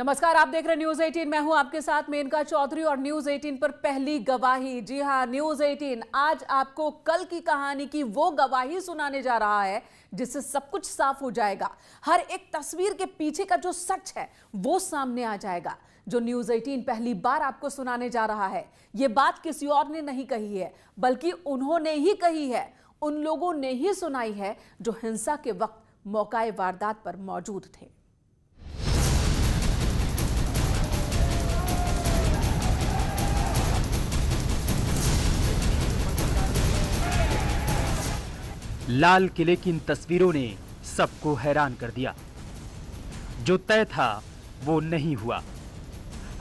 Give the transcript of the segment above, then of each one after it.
नमस्कार, आप देख रहे हैं न्यूज 18। मैं हूं आपके साथ मेनका चौधरी और न्यूज 18 पर पहली गवाही। जी हां, न्यूज 18 आज आपको कल की कहानी की वो गवाही सुनाने जा रहा है जिससे सब कुछ साफ हो जाएगा। हर एक तस्वीर के पीछे का जो सच है वो सामने आ जाएगा। जो न्यूज 18 पहली बार आपको सुनाने जा रहा है, ये बात किसी और ने नहीं कही है, बल्कि उन्होंने ही कही है। उन लोगों ने ही सुनाई है जो हिंसा के वक्त मौकाए वारदात पर मौजूद थे। लाल किले की इन तस्वीरों ने सबको हैरान कर दिया। जो तय था वो नहीं हुआ।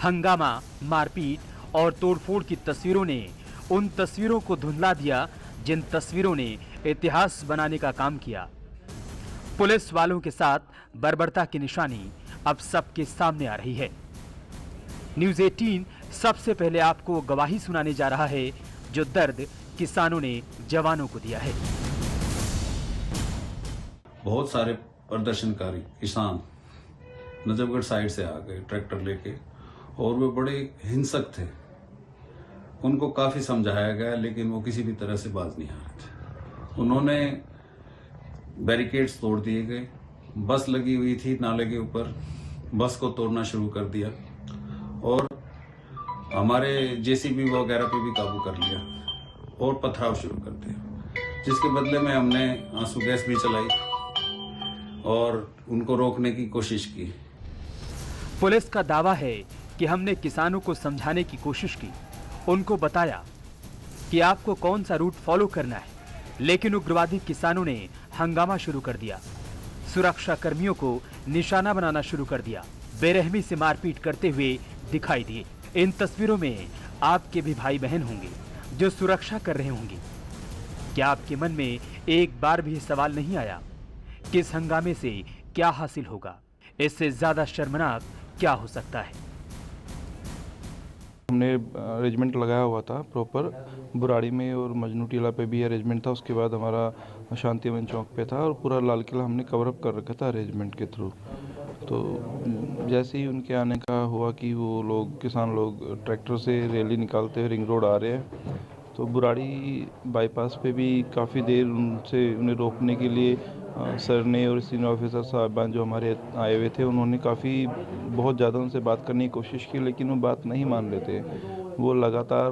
हंगामा, मारपीट और तोड़फोड़ की तस्वीरों ने उन तस्वीरों को धुंधला दिया जिन तस्वीरों ने इतिहास बनाने का काम किया। पुलिस वालों के साथ बर्बरता की निशानी अब सबके सामने आ रही है। न्यूज 18 सबसे पहले आपको गवाही सुनाने जा रहा है जो दर्द किसानों ने जवानों को दिया है। बहुत सारे प्रदर्शनकारी किसान नजफगढ़ साइड से आ गए ट्रैक्टर लेके, और वे बड़े हिंसक थे। उनको काफी समझाया गया लेकिन वो किसी भी तरह से बाज नहीं आ रहे थे। उन्होंने बैरिकेड्स तोड़ दिए गए, बस लगी हुई थी नाले के ऊपर, बस को तोड़ना शुरू कर दिया और हमारे जेसीबी वगैरह पे भी काबू कर लिया और पथराव शुरू कर दिया, जिसके बदले में हमने आंसू गैस भी चलाई और उनको रोकने की कोशिश की। पुलिस का दावा है कि हमने किसानों को समझाने की कोशिश की, उनको बताया कि आपको कौन सा रूट फॉलो करना है, लेकिन उग्रवादी किसानों ने हंगामा शुरू कर दिया। सुरक्षा कर्मियों को निशाना बनाना शुरू कर दिया, बेरहमी से मारपीट करते हुए दिखाई दिए। इन तस्वीरों में आपके भी भाई बहन होंगे जो सुरक्षा कर रहे होंगे। क्या आपके मन में एक बार भी सवाल नहीं आया कि इस हंगामे से क्या हासिल होगा? इससे ज्यादा शर्मनाक क्या हो सकता है? हमने अरेंजमेंट लगाया हुआ था प्रॉपर बुराड़ी में, और मजनू टीला पे भी अरेंजमेंट था। उसके बाद हमारा शांतिवन चौक पे था और पूरा लाल किला हमने कवर अप कर रखा था अरेंजमेंट के थ्रू। तो जैसे ही उनके आने का हुआ कि वो लोग किसान लोग ट्रैक्टर से रैली निकालते हुए रिंग रोड आ रहे हैं, तो बुराड़ी बाईपास पे भी काफ़ी देर उन्हें रोकने के लिए सर ने और सीनियर ऑफिसर साहबान जो हमारे आए हुए थे, उन्होंने बहुत ज़्यादा उनसे बात करने की कोशिश की, लेकिन वो बात नहीं मान रहे थे। वो लगातार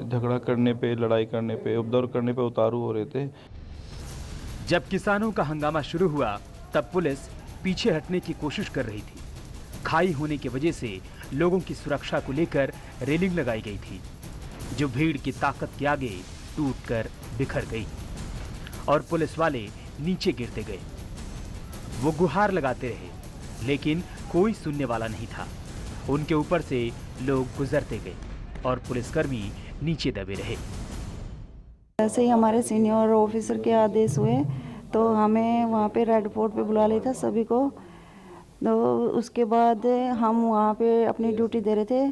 झगड़ा करने पे, लड़ाई करने पे, उपद्रव करने पे उतारू हो रहे थे। जब किसानों का हंगामा शुरू हुआ तब पुलिस पीछे हटने की कोशिश कर रही थी। खाई होने की वजह से लोगों की सुरक्षा को लेकर रेलिंग लगाई गई थी, जो भीड़ की ताकत के आगे टूटकर बिखर गई और पुलिस वाले नीचे गिरते गए। वो गुहार लगाते रहे, लेकिन कोई सुनने वाला नहीं था। उनके ऊपर से लोग गुजरते गए और पुलिसकर्मी नीचे दबे रहे। ऐसे ही हमारे सीनियर ऑफिसर के आदेश हुए तो हमें वहाँ पे रेड फोर्ट पे बुला लिया था सभी को। तो उसके बाद हम वहाँ पे अपनी ड्यूटी दे रहे थे।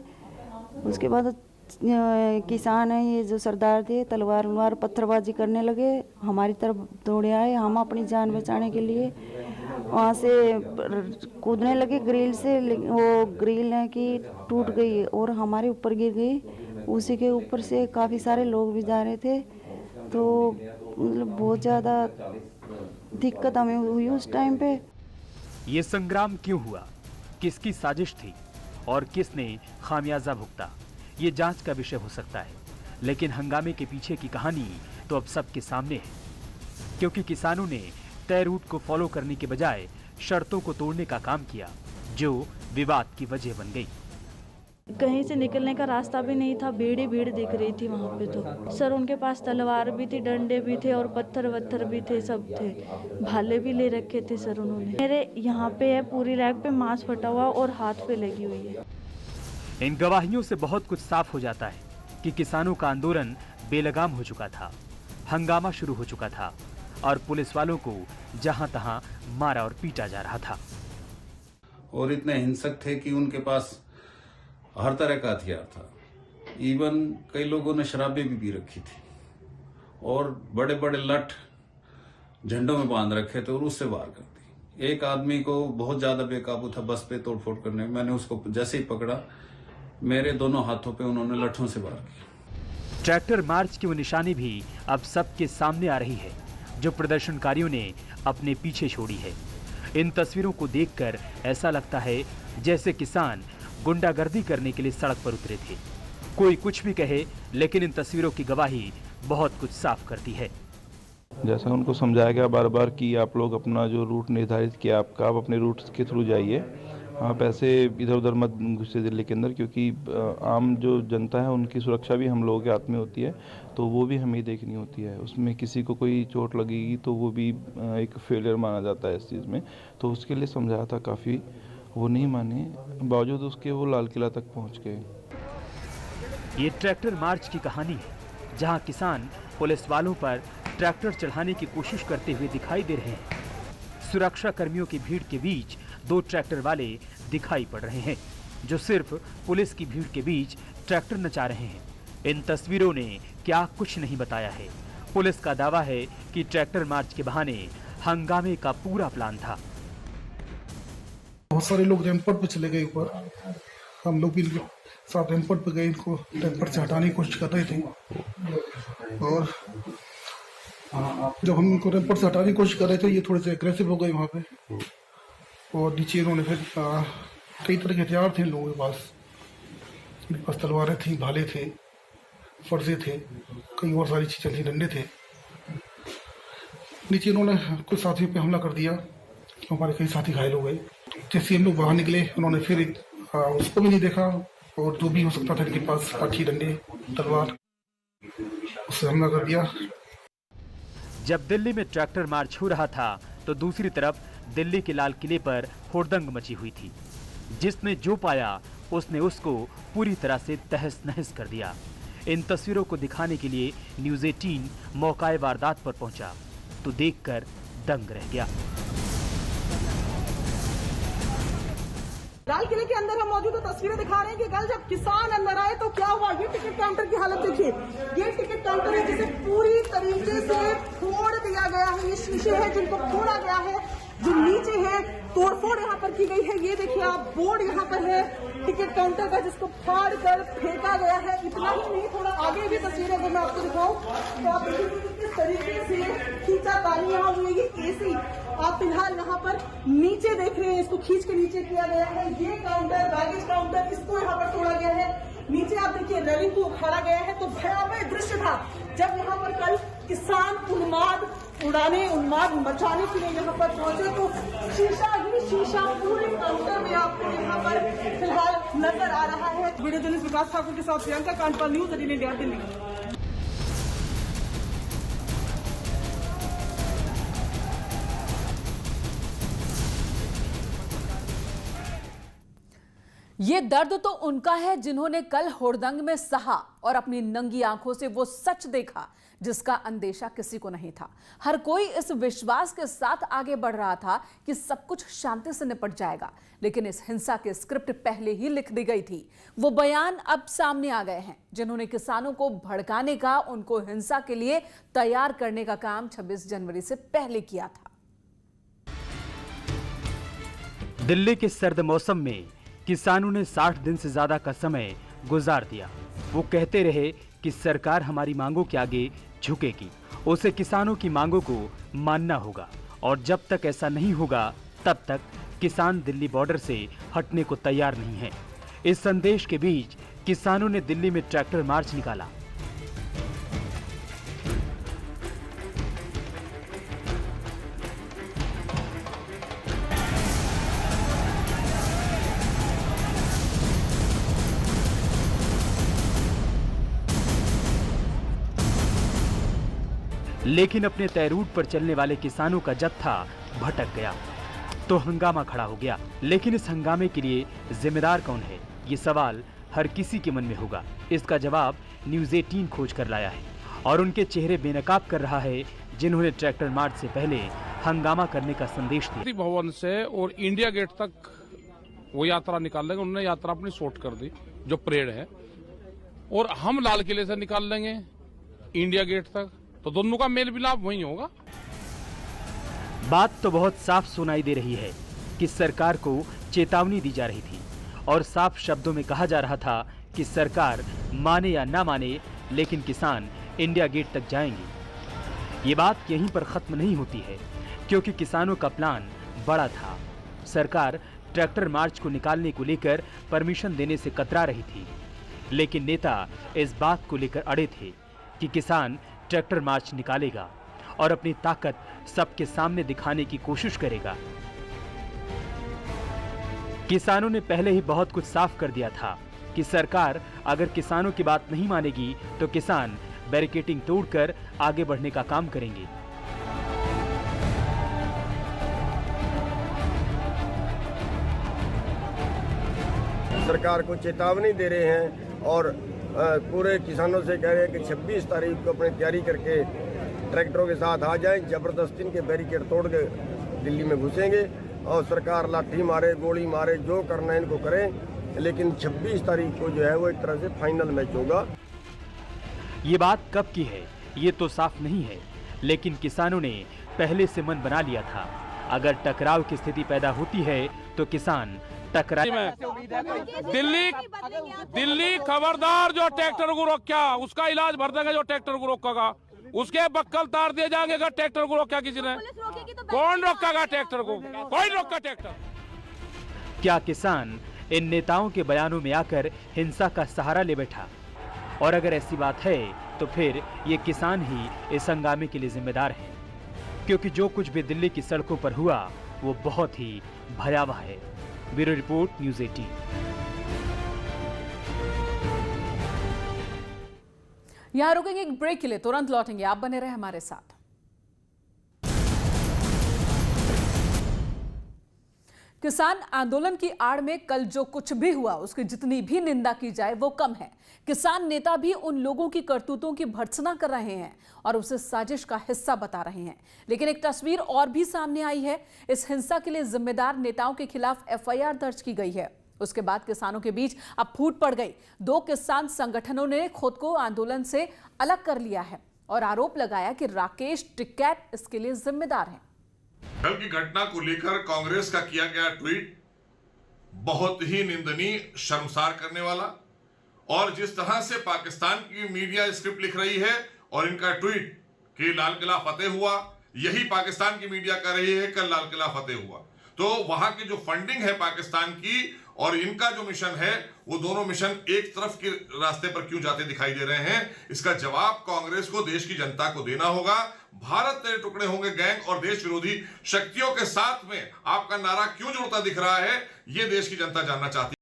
उसके बाद किसान हैं ये जो सरदार थे, तलवार पत्थरबाजी करने लगे, हमारी तरफ दौड़े आए। हम अपनी जान बचाने के लिए वहाँ से कूदने लगे ग्रिल से, वो ग्रिल है कि टूट गई और हमारे ऊपर गिर गई। उसी के ऊपर से काफ़ी सारे लोग भी जा रहे थे, तो मतलब बहुत ज़्यादा दिक्कत हमें हुई उस टाइम पे। ये संग्राम क्यों हुआ, किसकी साजिश थी और किसने खामियाजा भुगता, ये जांच का विषय हो सकता है। लेकिन हंगामे के पीछे की कहानी तो अब सबके सामने है, क्योंकि किसानों ने तय रूट को फॉलो करने के बजाय शर्तों को तोड़ने का काम किया, जो विवाद की वजह बन गई। कहीं से निकलने का रास्ता भी नहीं था, भीड़ ही भीड़ दिख रही थी वहाँ पे। तो सर उनके पास तलवार भी थी, डंडे भी थे और पत्थर वत्थर भी थे, सब थे, भाले भी ले रखे थे सर उन्होंने। मेरे यहाँ पे है पूरी रैक पे मांस फटा हुआ और हाथ पे लगी हुई है। इन गवाहियों से बहुत कुछ साफ हो जाता है कि किसानों का आंदोलन बेलगाम हो चुका था, हंगामा शुरू हो चुका था और पुलिस वालों को जहां तहां मारा और पीटा जा रहा था। और इतने हिंसक थे कि उनके पास हर तरह का हथियार था। इवन कई लोगों ने शराबें भी पी रखी थी और बड़े बड़े लठ झंडों में बांध रखे थे और उससे वार कर दी। एक आदमी को बहुत ज्यादा बेकाबू था बस पे तोड़फोड़ करने में। मैंने उसको जैसे ही पकड़ा, मेरे दोनों हाथों पे उन्होंने लठों से वार किया। ट्रैक्टर मार्च की वो निशानी भी अब सबके सामने आ रही है जो प्रदर्शनकारियों ने अपने पीछे छोड़ी है। इन तस्वीरों को देखकर ऐसा लगता है जैसे किसान गुंडागर्दी करने के लिए सड़क पर उतरे थे। कोई कुछ भी कहे, लेकिन इन तस्वीरों की गवाही बहुत कुछ साफ करती है। जैसा उनको समझाया गया बार बार कि आप लोग अपना जो रूट निर्धारित किया आपका, आप अपने रूट के थ्रू जाइए, आप ऐसे इधर उधर मत घुसे दिल्ली के अंदर, क्योंकि आम जो जनता है उनकी सुरक्षा भी हम लोगों के हाथ में होती है, तो वो भी हमें देखनी होती है। उसमें किसी को कोई चोट लगेगी तो वो भी एक फेलियर माना जाता है इस चीज़ में। तो उसके लिए समझाया था काफ़ी, वो नहीं माने, बावजूद उसके वो लाल किला तक पहुँच गए। ये ट्रैक्टर मार्च की कहानी है जहां किसान पुलिस वालों पर ट्रैक्टर चढ़ाने की कोशिश करते हुए दिखाई दे रहे हैं। सुरक्षा कर्मियों की भीड़ के बीच दो ट्रैक्टर वाले दिखाई पड़ रहे हैं जो सिर्फ पुलिस की भीड़ के बीच ट्रैक्टर नचा रहे हैं। इन तस्वीरों ने क्या कुछ नहीं बताया है। पुलिस का दावा है कि ट्रैक्टर मार्च के बहाने हंगामे का पूरा प्लान था। बहुत सारे लोग रैंपट पे चले गए ऊपर, हम लोग भी साथ रैंपट पे गए, इनको रैंपट से हटाने की कोशिश कर रहे थे। और जब हम इनको रैंपट से हटाने की कोशिश कर रहे थे, ये थोड़े से एग्रेसिव हो गए वहाँ पे। और नीचे इन्होंने फिर कई तरह के हथियार थे इन लोगों के पास। इनके पास तलवारें थी, भाले थे, फर्जे थे, कई और सारी चीजें थी, डंडे थे। नीचे इन्होंने कुछ साथियों पे हमला कर दिया, हमारे कई साथी घायल हो गए। जैसे हम लोग बाहर निकले, उन्होंने फिर उसको भी नहीं देखा, और जो भी हो सकता था इनके पास, लाठी, डंडे, तलवार, उससे हमला कर दिया। जब दिल्ली में ट्रैक्टर मार्च हो रहा था तो दूसरी तरफ दिल्ली के लाल किले पर हुड़दंग मची हुई थी। जिसने जो पाया उसने उसको पूरी तरह से तहस नहस कर दिया। इन तस्वीरों को दिखाने के लिए न्यूज़ 18 मौकाए वारदात पर पहुंचा तो देखकर दंग रह गया। लाल किले के अंदर हम मौजूद तस्वीरें दिखा रहे हैं कि कल जब किसान अंदर आए तो क्या हुआ। ये टिकट काउंटर की हालत देखिए, ये टिकट काउंटर है जिसे पूरी तरीके से फोड़ दिया गया है। ये शीशे हैं जिनको फोड़ा गया है, जो नीचे है तोड़फोड़ यहाँ पर की गई है। ये देखिए आप, बोर्ड यहाँ पर है टिकट काउंटर का जिसको फाड़ कर फेंका गया है। इतना ही नहीं, थोड़ा आगे भी तस्वीरें अगर मैं आपको दिखाऊं तो आप देखिए किस तरीके से खींचातानी यहाँ हुई है। ये एसी आप फिलहाल यहाँ पर नीचे देख रहे हैं, इसको खींच के नीचे किया गया है। ये काउंटर, बैगेज काउंटर, इसको यहाँ पर तोड़ा गया है। नीचे आप देखिए रेलिंग को उखाड़ा गया है। तो भयावह दृश्य था जब यहाँ पर कल किसान उन्माद मचाने के लिए यहाँ पर पहुंचे, तो शीशा ही शीशा पूरे काउंटर में आपको यहाँ पर फिलहाल नजर आ रहा है। वीडियो जर्नलिस्ट विकास ठाकुर के साथ प्रियंका कांडपाल, न्यूज़ 18 इंडिया, दिल्ली। ये दर्द तो उनका है जिन्होंने कल हुड़दंग में सहा और अपनी नंगी आंखों से वो सच देखा जिसका अंदेशा किसी को नहीं था। हर कोई इस विश्वास के साथ आगे बढ़ रहा था कि सब कुछ शांति से निपट जाएगा, लेकिन इस हिंसा के स्क्रिप्ट पहले ही लिख दी गई थी। वो बयान अब सामने आ गए हैं जिन्होंने किसानों को भड़काने का, उनको हिंसा के लिए तैयार करने का काम 26 जनवरी से पहले किया था। दिल्ली के सर्द मौसम में किसानों ने 60 दिन से ज्यादा का समय गुजार दिया। वो कहते रहे कि सरकार हमारी मांगों के आगे झुकेगी, उसे किसानों की मांगों को मानना होगा, और जब तक ऐसा नहीं होगा तब तक किसान दिल्ली बॉर्डर से हटने को तैयार नहीं है। इस संदेश के बीच किसानों ने दिल्ली में ट्रैक्टर मार्च निकाला। लेकिन अपने तय रूट पर चलने वाले किसानों का जत्था भटक गया तो हंगामा खड़ा हो गया। लेकिन इस हंगामे के लिए जिम्मेदार कौन है, ये सवाल हर किसी के मन में होगा। इसका जवाब न्यूज़ 18 खोज कर लाया है और उनके चेहरे बेनकाब कर रहा है जिन्होंने ट्रैक्टर मार्च से पहले हंगामा करने का संदेश दिया। भवन से और इंडिया गेट तक वो यात्रा निकाल लेंगे। उन्होंने यात्रा अपनी शॉर्ट कर दी, जो परेड है, और हम लाल किले से निकाल लेंगे इंडिया गेट तक, तो दोनों का मेल मिलाप वही होगा। बात तो बहुत साफ सुनाई दे रही है कि सरकार को चेतावनी दी जा रही थी और साफ शब्दों में कहा जा रहा था कि सरकार माने या ना माने, लेकिन किसान इंडिया गेट तक जाएंगे। ये बात यहीं पर खत्म नहीं होती है, क्योंकि किसानों का प्लान बड़ा था। सरकार ट्रैक्टर मार्च को निकालने को लेकर परमिशन देने से कतरा रही थी, लेकिन नेता इस बात को लेकर अड़े थे कि किसान ट्रैक्टर मार्च निकालेगा और अपनी ताकत सबके सामने दिखाने की कोशिश करेगा। किसानों ने पहले ही बहुत कुछ साफ कर दिया था कि सरकार अगर किसानों की बात नहीं मानेगी तो किसान बैरिकेडिंग तोड़कर आगे बढ़ने का काम करेंगे। सरकार को चेतावनी दे रहे हैं और पूरे किसानों से कह रहे हैं कि 26 तारीख को अपनी तैयारी करके ट्रैक्टरों के साथ आ जाएं, जबरदस्ती इनके बैरिकेड तोड़ के दिल्ली में घुसेंगे और सरकार लाठी मारे, गोली मारे, जो करना है इनको करें, लेकिन 26 तारीख को जो है वो एक तरह से फाइनल मैच होगा। ये बात कब की है ये तो साफ नहीं है, लेकिन किसानों ने पहले से मन बना लिया था। अगर टकराव की स्थिति पैदा होती है तो किसान टकराए। दिल्ली खबरदार, जो ट्रैक्टर को रोका उसका इलाज भर देंगे, जो ट्रैक्टर को रोकेगा उसके बक्कल तार दिए जाएंगे। अगर ट्रैक्टर को रोका किसी ने, कौन रोकेगा ट्रैक्टर को? कोई रोका ट्रैक्टर? क्या किसान इन नेताओं के बयानों में आकर हिंसा का सहारा ले बैठा? और अगर ऐसी बात है तो फिर ये किसान ही इस हंगामे के लिए जिम्मेदार हैं, क्योंकि जो कुछ भी दिल्ली की सड़कों पर हुआ वो बहुत ही भयावह है। Bureau report, news 18। यहां रुकेंगे एक ब्रेक के लिए, तुरंत लौटेंगे, आप बने रहे हमारे साथ। किसान आंदोलन की आड़ में कल जो कुछ भी हुआ उसकी जितनी भी निंदा की जाए वो कम है। किसान नेता भी उन लोगों की करतूतों की भर्त्सना कर रहे हैं और उसे साजिश का हिस्सा बता रहे हैं। लेकिन एक तस्वीर और भी सामने आई है। इस हिंसा के लिए जिम्मेदार नेताओं के खिलाफ एफआईआर दर्ज की गई है। उसके बाद किसानों के बीच अब फूट पड़ गई। 2 किसान संगठनों ने खुद को आंदोलन से अलग कर लिया है और आरोप लगाया कि राकेश टिकैत इसके लिए जिम्मेदार है। कल की घटना को लेकर कांग्रेस का किया गया ट्वीट बहुत ही निंदनीय, शर्मसार करने वाला, और जिस तरह से पाकिस्तान की मीडिया स्क्रिप्ट लिख रही है और इनका ट्वीट कि लाल किला फतेह हुआ, यही पाकिस्तान की मीडिया कर रही है कल लाल किला फतेह हुआ। तो वहां की जो फंडिंग है पाकिस्तान की और इनका जो मिशन है, वो दोनों मिशन एक तरफ के रास्ते पर क्यों जाते दिखाई दे रहे हैं, इसका जवाब कांग्रेस को, देश की जनता को देना होगा। भारत तेरे टुकड़े होंगे गैंग और देश विरोधी शक्तियों के साथ में आपका नारा क्यों जुड़ता दिख रहा है, ये देश की जनता जानना चाहती है।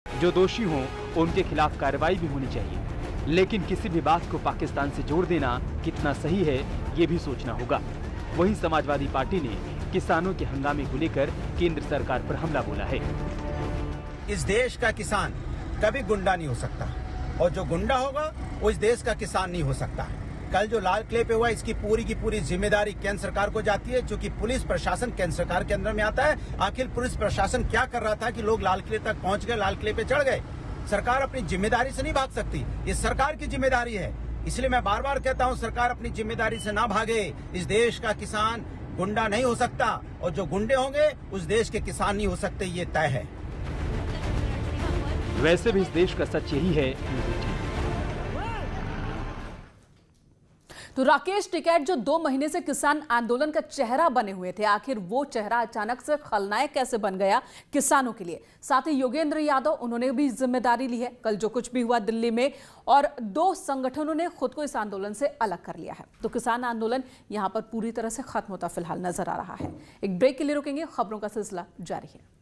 जो दोषी हों उनके खिलाफ कार्रवाई भी होनी चाहिए, लेकिन किसी भी बात को पाकिस्तान से जोड़ देना कितना सही है ये भी सोचना होगा। वहीं समाजवादी पार्टी ने किसानों के हंगामे को लेकर केंद्र सरकार पर हमला बोला है। इस देश का किसान कभी गुंडा नहीं हो सकता और जो गुंडा होगा वो इस देश का किसान नहीं हो सकता। कल जो लाल किले पे हुआ इसकी पूरी की पूरी जिम्मेदारी केंद्र सरकार को जाती है, क्योंकि पुलिस प्रशासन केंद्र सरकार के अंदर में आता है। आखिर पुलिस प्रशासन क्या कर रहा था कि लोग लाल किले तक पहुंच गए, लाल किले पे चढ़ गए? सरकार अपनी जिम्मेदारी से नहीं भाग सकती, ये सरकार की जिम्मेदारी है। इसलिए मैं बार बार कहता हूं, सरकार अपनी जिम्मेदारी से ना भागे। इस देश का किसान गुंडा नहीं हो सकता और जो गुंडे होंगे उस देश के किसान नहीं हो सकते, ये तय है। वैसे भी इस देश का सच यही है। तो राकेश टिकैत जो 2 महीने से किसान आंदोलन का चेहरा बने हुए थे, आखिर वो चेहरा अचानक से खलनायक कैसे बन गया किसानों के लिए? साथ ही योगेंद्र यादव, उन्होंने भी जिम्मेदारी ली है। कल जो कुछ भी हुआ दिल्ली में, और 2 संगठनों ने खुद को इस आंदोलन से अलग कर लिया है। तो किसान आंदोलन यहां पर पूरी तरह से खत्म होता फिलहाल नजर आ रहा है। एक ब्रेक के लिए रुकेंगे, खबरों का सिलसिला जारी है।